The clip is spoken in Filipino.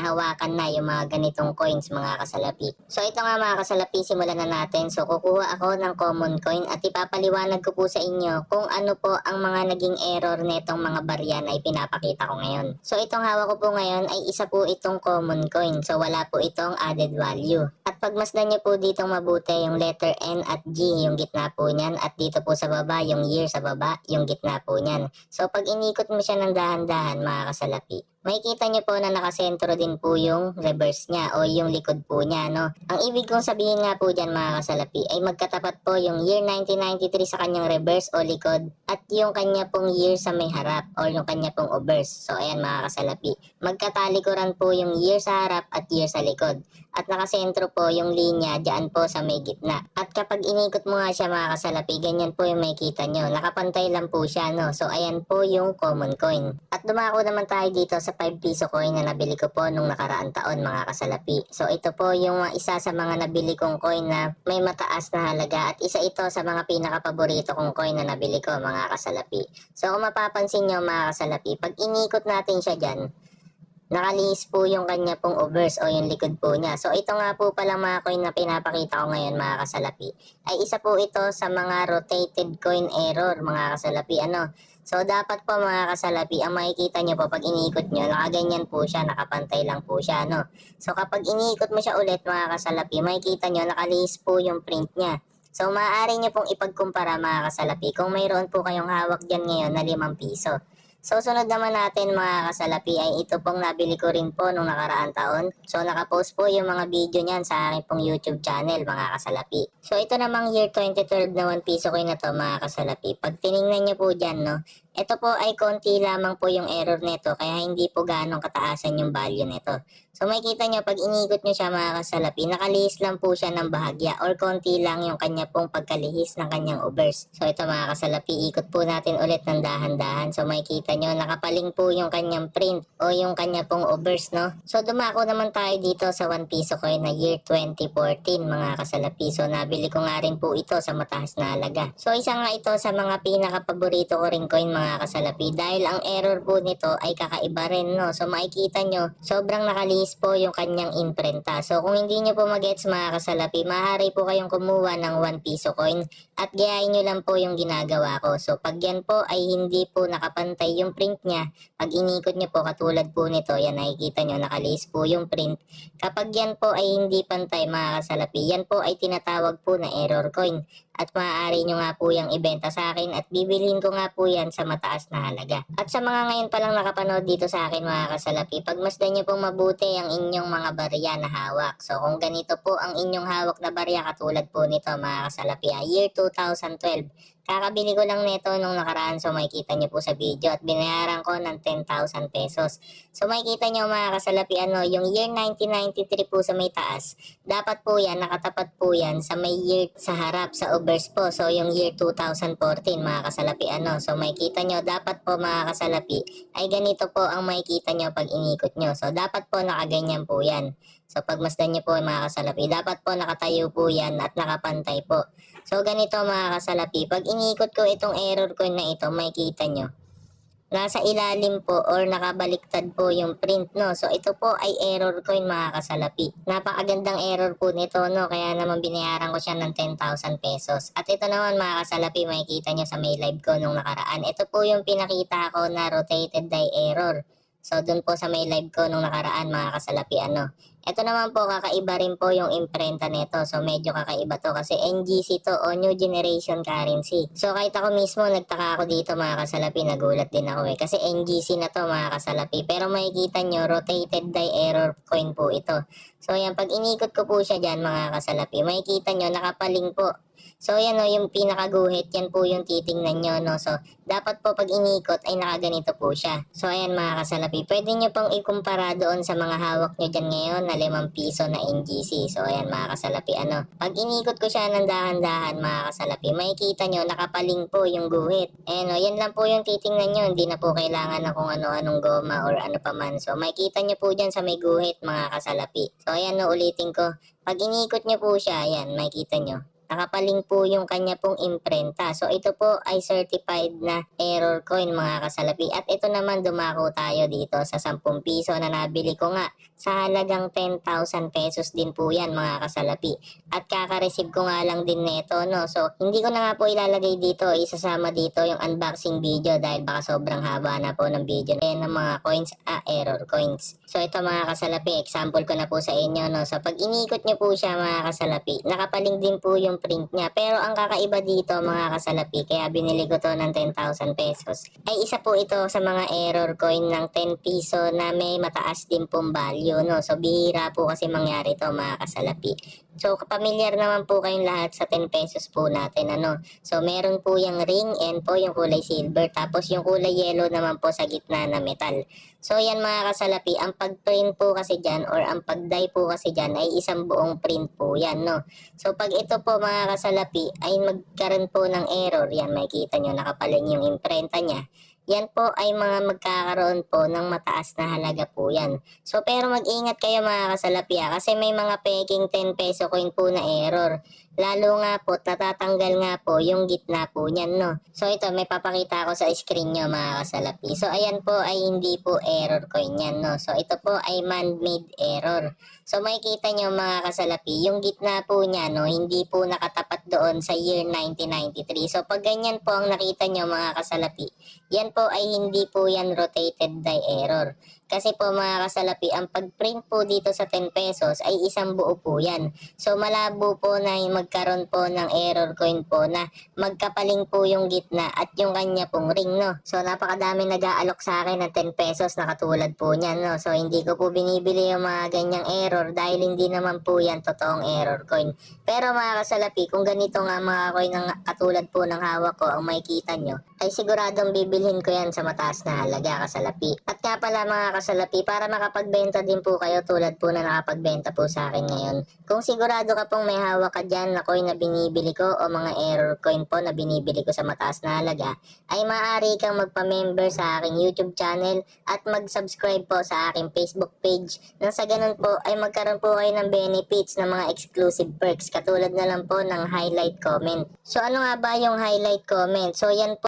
nahawakan na yung mga ganitong coins mga kasalapi. So ito nga mga kasalapi, simulan na natin. So kukuha ako ng common coin at ipapaliwanag ko po sa inyo kung ano po ang mga naging error netong mga barya na ipinapakita ko ngayon. So itong hawak ko po ngayon ay isa po itong common coin. So wala po itong added value. At pagmasdan nyo po ditong mabuti yung letter N at G yung gitna po niyan, at dito po sa baba yung year sa baba yung gitna po niyan. So pag inikot mo siya ng dahan-dahan mga kasalapi, makikita nyo po na nakasentro din po yung reverse niya o yung likod po niya, no? Ang ibig kong sabihin nga po dyan mga kasalapi ay magkatapat po yung year 1993 sa kanyang reverse o likod at yung kanya pong year sa may harap o yung kanya pong obverse. So ayan mga kasalapi, magkatalikuran po yung year sa harap at year sa likod. At nakasentro po yung linya dyan po sa may gitna. At kapag inikot mo nga siya mga kasalapi, ganyan po yung makikita nyo. Nakapantay lang po siya, no? So ayan po yung common coin. At dumako naman tayo dito sa 5 piso coin na nabili ko po nung nakaraang taon mga kasalapi. So ito po yung isa sa mga nabili kong coin na may mataas na halaga at isa ito sa mga pinaka-paborito kong coin na nabili ko mga kasalapi. So kung mapapansin nyo mga kasalapi, pag inikot natin siya dyan, nakalihis po yung kanya pong obverse o yung likod po niya. So ito nga po palang mga coin na pinapakita ko ngayon mga kasalapi, ay isa po ito sa mga rotated coin error mga kasalapi. So dapat po mga kasalapi, ang makikita nyo po pag iniikot nyo, nakaganyan po siya, nakapantay lang po siya, no? So kapag iniikot mo siya ulit mga kasalapi, makikita nyo nakalihis po yung print niya. So maaari nyo pong ipagkumpara mga kasalapi kung mayroon po kayong hawak dyan ngayon na 5 piso. So sunod naman natin mga kasalapi ay ito pong nabili ko rin po nung nakaraang taon. So nakapost po yung mga video niyan sa aking pong YouTube channel mga kasalapi. So ito namang year 2012 na 1 piso coin na to mga kasalapi. Pag tiningnan nyo po dyan, no, ito po ay konti lamang po yung error nito kaya hindi po ganong kataasan yung value nito. So makikita nyo pag inikot nyo siya mga kasalapi, nakalihis lang po siya ng bahagya or konti lang yung kanya pong pagkalihis ng kanyang obverse. So ito mga kasalapi, ikot po natin ulit ng dahan-dahan. So makikita nyo nakapaling po yung kanyang print o yung kanya pong obverse, no? So dumako naman tayo dito sa 1 piso coin na year 2014 mga kasalapi. So nabili ko nga rin po ito sa mataas na halaga. So isa nga ito sa mga pinaka-paborito ko rin coin mga kasalapi dahil ang error po nito ay kakaiba rin, no? So makikita nyo sobrang nakalihis po yung kanyang imprenta. So kung hindi nyo po magets mga kasalapi, maaari po kayong kumuha ng 1 piso coin at gayahin nyo lang po yung ginagawa ko. So pag yan po ay hindi po nakapantay yung print niya, pag inikot nyo po katulad po nito, yan nakikita nyo nakalihis po yung print. Kapag yan po ay hindi pantay mga kasalapi, yan po ay tinatawag po na error coin. At maaari nyo nga po yung ibenta sa akin at bibilhin ko nga po yan sa mataas na halaga. At sa mga ngayon palang nakapanood dito sa akin mga kasalapi, pagmasdan nyo pong mabuti ang inyong mga barya na hawak. So kung ganito po ang inyong hawak na barya katulad po nito mga kasalapi, year 2012. Kakabili ko lang nito nung nakaraan, so makikita nyo po sa video at binayaran ko ng 10,000 pesos. So makikita nyo mga kasalapi, yung year 1993 po sa may taas, dapat po yan, nakatapat po yan sa may year sa harap, sa obverse po. So yung year 2014 mga kasalapi, so makikita nyo, dapat po mga kasalapi, ay ganito po ang makikita nyo pag inikot nyo. So dapat po nakaganyan po yan. So pagmasdan nyo po mga kasalapi, dapat po nakatayo po yan at nakapantay po. So ganito mga kasalapi, pag inikot ko itong error coin na ito, makikita nyo, nasa ilalim po or nakabaliktad po yung print, no? So ito po ay error coin mga kasalapi. Napakagandang error po nito, no? Kaya naman binayaran ko siya ng 10,000 pesos. At ito naman mga kasalapi, makikita nyo sa may live ko nung nakaraan. Ito po yung pinakita ko na rotated die error. So dun po sa may live ko nung nakaraan mga kasalapi, Ito naman po kakaiba rin po yung imprenta nito. So medyo kakaiba to kasi NGC to o New Generation Currency. So kahit ako mismo nagtaka ako dito mga kasalapi, nagulat din ako kasi NGC na to mga kasalapi. Pero makikita nyo rotated die error coin po ito. So yan, pag inikot ko po siya dyan mga kasalapi, makikita nyo nakapaling po. So yan yung pinakaguhit, yan po yung titingnan nyo, no? So dapat po pag inikot ay nakaganito po siya. So ayan mga kasalapi, pwede nyo pong ikumpara doon sa mga hawak nyo dyan ngayon na 5 piso na NGC. So ayan mga kasalapi, pag inikot ko siya ng dahan-dahan mga kasalapi, makikita nyo nakapaling po yung guhit. Yan lang po yung titingnan nyo, hindi na po kailangan na kung ano-anong goma or ano pa man. So makikita nyo po dyan sa may guhit mga kasalapi. So ayan, ulitin ko, pag inikot nyo po siya, ayan, makikita nyo, nakapaling po yung kanya pong imprenta. So ito po ay certified na error coin mga kasalapi. At ito naman dumako tayo dito sa 10 piso na nabili ko nga sa halagang 10,000 pesos din po yan mga kasalapi. At kaka-receive ko nga lang din neto, no. So hindi ko na nga po ilalagay dito, isasama dito yung unboxing video dahil baka sobrang haba na po ng video ng mga coins, error coins. So ito mga kasalapi, example ko na po sa inyo, no. So pag inikot nyo po siya mga kasalapi, nakapaling din po yung print niya. Pero ang kakaiba dito mga kasalapi, kaya binili ko to ng 10,000 pesos, ay isa po ito sa mga error coin ng 10 piso na may mataas din pong value, no. So bihira po kasi mangyari to mga kasalapi. So pamilyar naman po kayong lahat sa 10 pesos po natin, ano. So meron po yung ring and po yung kulay silver, tapos yung kulay yellow naman po sa gitna na metal. So yan mga kasalapi, ang pag-print po kasi dyan or ang pag-dye po kasi dyan ay isang buong print po yan, no. So pag ito po mga kasalapi ay magkaroon po ng error, yan makikita nyo nakapaling yung imprenta niya. Yan po ay mga magkakaroon po ng mataas na halaga po yan. So pero mag-ingat kayo mga kasalapi kasi may mga peking 10 peso coin po na error. Lalo nga po, natatanggal nga po yung gitna po niyan, no. So ito, may papakita ko sa screen nyo mga kasalapi. So ayan po ay hindi po error coin yan, no. So ito po ay man-made error. So makikita nyo mga kasalapi, yung gitna po niya, no, hindi po nakatapat doon sa year 1993. So pag ganyan po ang nakita nyo mga kasalapi, yan po ay hindi po yan rotated die error. Kasi po mga kasalapi, ang pag-print po dito sa 10 pesos ay isang buo po yan. So malabo po na magkaroon po ng error coin po na magkapaling po yung gitna at yung kanya pong ring, no. So napakadami nag-aalok sa akin ng 10 pesos na katulad po niyan, no. So hindi ko po binibili yung mga ganyang error dahil hindi naman po yan totoong error coin. Pero mga kasalapi, kung ganito nga mga coin ng katulad po ng hawak ko ang makikita nyo, ay siguradong bibilhin ko yan sa mataas na halaga kasalapi. At nga pala mga kasalapi, para makapagbenta din po kayo tulad po na nakapagbenta po sa akin ngayon, kung sigurado ka pong may hawak ka dyan na coin na binibili ko o mga error coin po na binibili ko sa mataas na halaga, ay maaari kang magpa-member sa aking YouTube channel at mag-subscribe po sa aking Facebook page nang sa ganun po ay magkaroon po kayo ng benefits ng mga exclusive perks katulad na lang po ng highlight comment. So ano nga ba yung highlight comment? So yan po